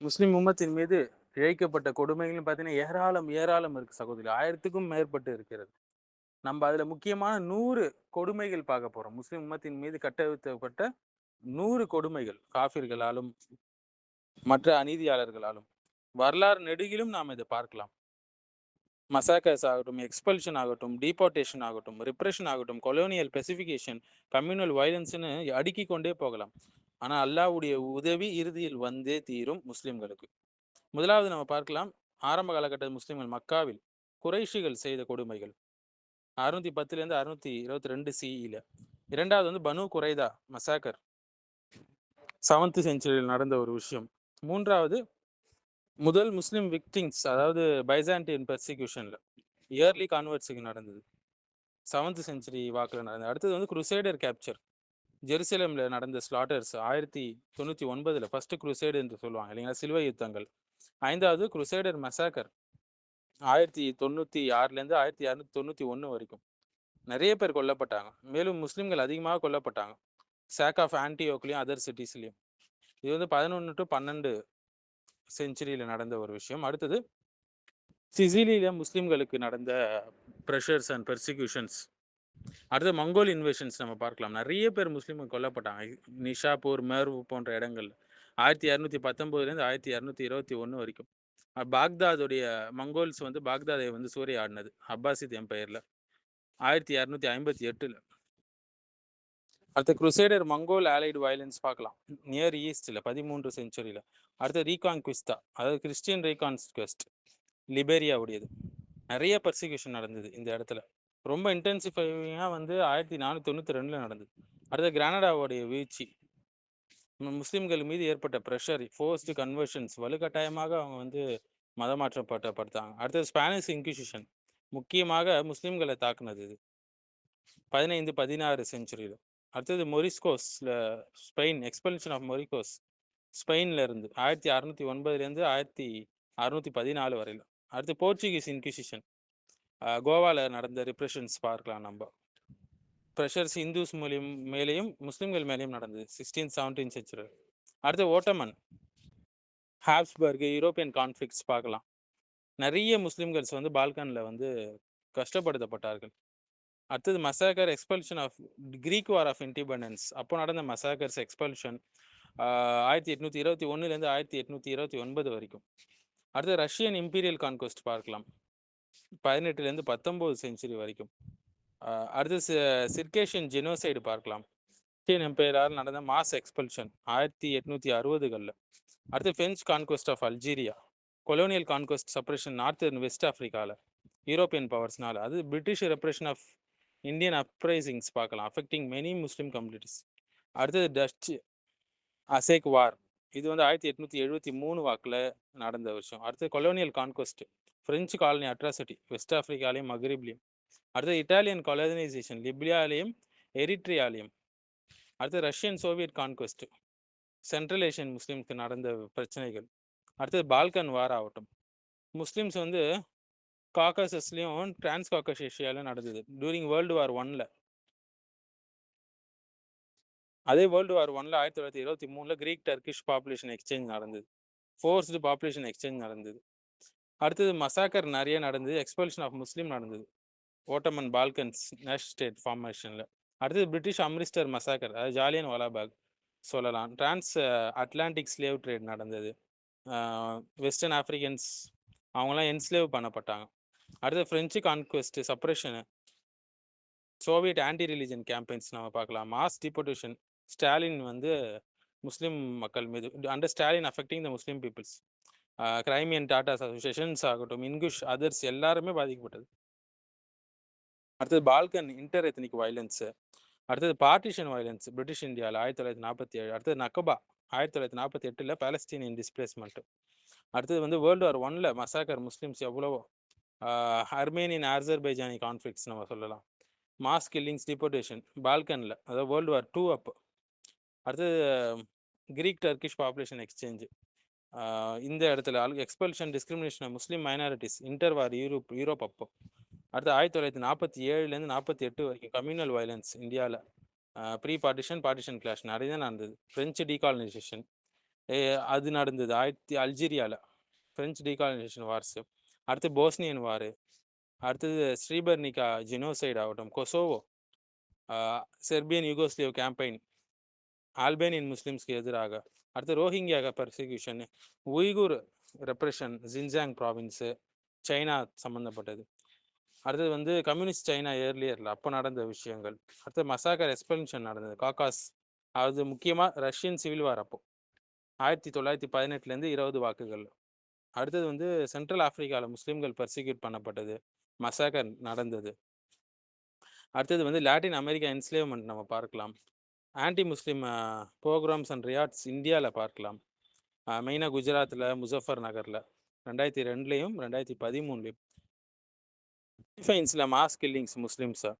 முஸ்லிம் உம்மத்தின் மீது இழைக்கப்பட்ட கொடுமைகள்னு பார்த்தீங்கன்னா, ஏராளம் ஏராளம் இருக்கு சகோதரி. 1000க்கும் மேற்பட்டு இருக்கிறது. நம்ம அதுல முக்கியமான 100 கொடுமைகள் பார்க்க போறோம். முஸ்லிம் உம்மத்தின் மீது கட்டவிழ்க்கப்பட்ட 100 கொடுமைகள். காஃபிர்களாலும், மற்ற அநீதியாளர்களாலும். வரலாறு நெடுகிலும் நாம் இத பார்க்கலாம். மசாக்கர்ஸ் ஆகட்டும், எக்ஸ்பல்ஷன் ஆகட்டும், டீபோர்டேஷன் ஆகட்டும், ரிப்ரஷன் ஆகட்டும், கொலோனியல் பெசிஃபிகேஷன், கம்யூனல் வயலன்ஸ்ன்னு அடுக்கிக் கொண்டே போகலாம். ஆனா அல்லாஹ்வுடைய உதவி இறுதியில் வந்தே தீரும் முஸ்லிம்களுக்கு. முதலாவது நம்ம பார்க்கலாம், ஆரம்ப காலகட்ட முஸ்லிம்கள் மக்காவில் குறைஷிகள் செய்த கொடுமைகள். 610 622 சிஇல. இரண்டாவது வந்து பனு குறைதா மசாக்கர் 7th செஞ்சுரியில் நடந்த ஒரு விஷயம். மூன்றாவது முதல் முஸ்லிம் விக்டிங்ஸ், அதாவது பைசாண்டியன் பெர்சிக்யூஷன்ல இயர்லி கான்வெர்ட்ஸுக்கு நடந்தது. 7th செஞ்சுரி வாக்கில் நடந்தது. அடுத்தது வந்து குருசேடர் கேப்சர், ஜெருசலேம்ல நடந்த ஸ்லாட்டர்ஸ் 1099 ஃபர்ஸ்ட் குருசேடு என்று சொல்லுவாங்க இல்லைங்களா, சிலுவை யுத்தங்கள். ஐந்தாவது குருசேடர் மசாக்கர் 1096 1691 வரைக்கும் நிறைய பேர் கொல்லப்பட்டாங்க. மேலும் முஸ்லிம்கள் அதிகமாக கொல்லப்பட்டாங்க. சாக் ஆஃப் ஆன்டியோக்லையும் அதர் சிட்டிஸ்லையும். இது வந்து 11 to 12 செஞ்சுரியில நடந்த ஒரு விஷயம். அடுத்தது சிசிலியில முஸ்லிம்களுக்கு நடந்த ப்ரெஷர்ஸ் அண்ட் பெர்சிக்யூஷன்ஸ். அடுத்து மங்கோல் இன்வேஷன்ஸ் நம்ம பார்க்கலாம். நிறைய பேர் முஸ்லிம்கள் கொல்லப்பட்டாங்க. நிஷாப்பூர், மேர்வ் போன்ற இடங்கள்ல 1219 1221 வரைக்கும். பாக்தாதுடைய மங்கோல்ஸ் வந்து பாக்தாதை வந்து சூறையாடினது அப்பாசித் எம்பையர்ல 1258. அடுத்த குருசேடர் மங்கோல் ஆலைடு வயலன்ஸ் பார்க்கலாம். நியர் ஈஸ்ட்ல 13 செஞ்சுரியில. அடுத்த ரீகான்குவிஸ்டா, அதாவது கிறிஸ்டியன் ரீகான்குவெஸ்ட், லிபேரியாவுடையது. நிறைய பர்சிக்யூஷன் நடந்தது இந்த இடத்துல. ரொம்ப இன்டென்சிஃபைங்காக வந்து 1492 நடந்தது. அடுத்த கிரானடாவுடைய வீழ்ச்சி, முஸ்லிம்கள் மீது ஏற்பட்ட ப்ரெஷர், ஃபோர்ஸ்டு கன்வர்ஷன்ஸ், வலுக்கட்டாயமாக அவங்க வந்து மதமாற்றப்படுத்தாங்க. அடுத்தது ஸ்பானிஷ் இன்குசிஷன், முக்கியமாக முஸ்லிம்களை தாக்குனது இது 15 16 செஞ்சுரியில். அடுத்தது மொரிஸ்கோஸ்ல ஸ்பெயின், எக்ஸ்பல்ஷன் ஆஃப் மொரிகோஸ் ஸ்பெயின்ல இருந்து 1609 1614 வரையில. அடுத்து போர்ச்சுகீஸ் இன்குசிஷன், கோவால நடந்த ரிப்ரெஷன்ஸ் பார்க்கலாம் நம்ம. ப்ரெஷர்ஸ் இந்துஸ் மேலேயும் முஸ்லிம்கள் மேலேயும் நடந்தது 16th 17th செஞ்சுரி. அடுத்து ஓட்டமன், ஹாப்ஸ்பர்க், யூரோப்பியன் கான்ஃப்ளிக்ஸ் பார்க்கலாம். நிறைய முஸ்லிம்கள்ஸ் வந்து பால்கன்ல வந்து கஷ்டப்படுத்தப்பட்டார்கள். அடுத்தது massacre, expulsion of Greek war of independence அப்போ நடந்த மசாக்கர்ஸ், எக்ஸ்பல்ஷன் 1821 1829 வரைக்கும். அடுத்து ரஷ்யன் இம்பீரியல் கான்கொஸ்ட் பார்க்கலாம் 18 19 செஞ்சுரி வரைக்கும். அடுத்து சிர்கேஷியன் ஜெனோசைடு பார்க்கலாம். ரஷ்யன் எம்பையரால் நடந்த மாஸ் எக்ஸ்பல்ஷன் 1860களில். அடுத்து French conquest of Algeria, colonial conquest suppression north and west ஆஃப்ரிக்காவில் யூரோப்பியன் பவர்ஸ்னால. அது British repression of Indian uprisings பார்க்கலாம், அஃபெக்டிங் மெனி முஸ்லிம் கம்யூனிட்டிஸ். அடுத்தது டச் அசேக் வார், இது வந்து 1873 வாக்கில் நடந்த விஷயம். அடுத்தது colonial conquest, French colony atrocity west ஆஃப்ரிக்காலையும் மக்ரிப்லையும். அடுத்தது இட்டாலியன் கொலனைசேஷன் லிபியாலையும் எரிட்ரியாலையும். அடுத்தது Russian Soviet conquest, central Asian முஸ்லீம்க்கு நடந்த பிரச்சனைகள். அடுத்தது பால்கன் வார் ஆகட்டும், முஸ்லிம்ஸ் வந்து காக்கசஸ்லையும் டிரான்ஸ் காக்கஸ் ஏஷியாலையும் நடந்தது டூரிங் வேர்ல்டு வார் 1ல. அதே வேர்ல்டு வார் 1ல 1923 கிரீக் டர்கிஷ் பாப்புலேஷன் எக்ஸ்சேஞ்ச் நடந்தது, ஃபோர்ஸ்டு பாப்புலேஷன் எக்ஸ்சேஞ்ச் நடந்தது. அடுத்தது மசாக்கர் நிறைய நடந்தது, எக்ஸ்பல்ஷன் ஆஃப் முஸ்லீம் நடந்தது ஓட்டமன் பால்கன்ஸ் நேஷனல் ஸ்டேட் ஃபார்மேஷனில். அடுத்தது பிரிட்டிஷ் அம்ரிஸ்டர் மசாக்கர், அதாவது ஜாலியன் வாலாபாக் சொல்லலாம். டிரான்ஸ் அட்லாண்டிக் ஸ்லேவ் ட்ரேட் நடந்தது, வெஸ்டர்ன் ஆஃப்ரிக்கன்ஸ் அவங்களாம் என்ஸ்லேவ் பண்ணப்பட்டாங்க. அடுத்து French conquest suppression, Soviet anti religion campaigns நம்ம பார்க்கலாம். மாஸ் டிபோர்டேஷன், ஸ்டாலின் வந்து முஸ்லீம் மக்கள் மீது, under Stalin affecting the Muslim peoples. கிரைமியன் Tatas associations ஆகட்டும், இன்குஷ், அதர்ஸ் எல்லாருமே பாதிக்கப்பட்டது. அடுத்தது பால்கன் இன்டர் எத்னிக் வயலன்ஸு. அடுத்தது பார்ட்டிஷன் வயலன்ஸ் பிரிட்டிஷ் இந்தியாவில் 1947. அடுத்தது நக்கபா 1948 பாலஸ்தீனியன் டிஸ்பிளேஸ்மெண்ட். அடுத்தது வந்து வேர்ல்டு வார் 1ல மசாக்கர் முஸ்லிம்ஸ் எவ்வளவோ. அர்மேனியன் ஆசர்பைஜானி கான்ஃப்ளிக்ஸ் நம்ம சொல்லலாம். மாஸ் கில்லிங்ஸ், டிபோர்டேஷன் பால்கனில், அதாவது வேர்ல்டு வார் 2 அப்போ. அடுத்தது கிரீக் டர்கிஷ் பாப்புலேஷன் எக்ஸ்சேஞ்சு இந்த இடத்துல எக்ஸ்பல்ஷன், டிஸ்கிரிமினேஷன் முஸ்லீம் மைனாரிட்டிஸ் இன்டர்வார் யூரோப் அப்போ. அடுத்து 1947 48 வரைக்கும் கம்யூனல் வயலன்ஸ் இந்தியாவில். ப்ரீ பார்ட்டிஷன், பார்ட்டிஷன் கிளாஷ் நிறைய தான் நடந்தது. ஃப்ரெஞ்சு டீகாலனைசேஷன், அது நடந்தது அல்ஜீரியாவில் ஃப்ரெஞ்சு டீகாலனைசேஷன் வார்ஸு. அடுத்து போஸ்னியன் வாரு, அடுத்தது ஸ்ரீபர்னிகா ஜெனோசைட் ஆகட்டும், கொசோவோ, செர்பியன் யூகோஸ்லேவ் கேம்பெயின், ஆல்பேனியன் முஸ்லிம்ஸ்க்கு எதிராக, அடுத்து ரோஹிங்கியாக பர்சிக்யூஷன், உய்கூர் ரெப்ரெஷன் ஜின்ஜாங் ப்ராவின்ஸு, சைனா சம்மந்தப்பட்டது. அடுத்தது வந்து கம்யூனிஸ்ட் சைனா ஏர்லியரில் அப்போ நடந்த விஷயங்கள். அடுத்து மசாக்கர் எக்ஸ்பென்ஷன் நடந்தது காக்காஸ், அது முக்கியமாக ரஷ்யன் சிவில் வார் அப்போ 1918 20 வாக்குகள். அடுத்தது வந்து சென்ட்ரல் ஆப்பிரிக்காவில் முஸ்லீம்கள் பர்சிக்யூட் பண்ணப்பட்டது, மசாக்கர் நடந்தது. அடுத்தது வந்து லாட்டின் அமெரிக்கா என்ஸ்லேவ்மெண்ட் நம்ம பார்க்கலாம். Anti Muslim programs and riots இந்தியாவில் பார்க்கலாம். மெயினாக குஜராத்தில் முசஃபர் நகரில் 2002 2013 ஃபிலிப்பைன்ஸில் மாஸ் கில்லிங்ஸ் முஸ்லீம்ஸை,